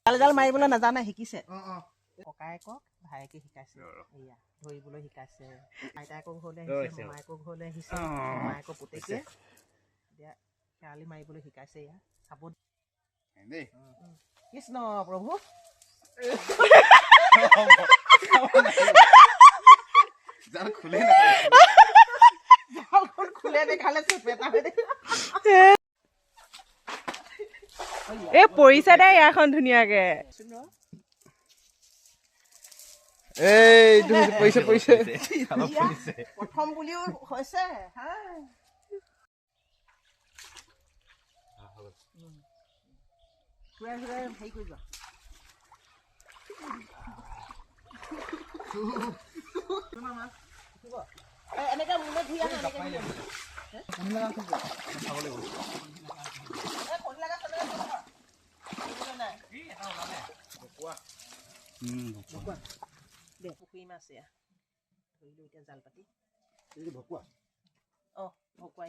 জাল মাৰিবলৈ নাজানে শিকিছে ককায়েকক ভায়েকে শিকাইছে এয়া ধৰিবলৈ শিকাইছে আইতাকৰ ঘৰলৈ আহিছে মায়েকৰ ঘৰলৈ আহিছে মায়েকৰ পুতেকে এতিয়া খেৱালি মাৰিবলৈ শিকাইছে এয়া চাব কৃষ্ণ প্ৰভু খুলে দেখালে এই পৰিছে দে ইয়াখন ধুনীয়াকে পৰিছে প্ৰথম বুলিও হৈছে হেৰি কৰি যোৱা এনেকে মোলে ধুই আহা পুখুৰী মাছ এয়া ধৰিলো এতিয়া জাল পাতি ভকুৱা ভকুৱা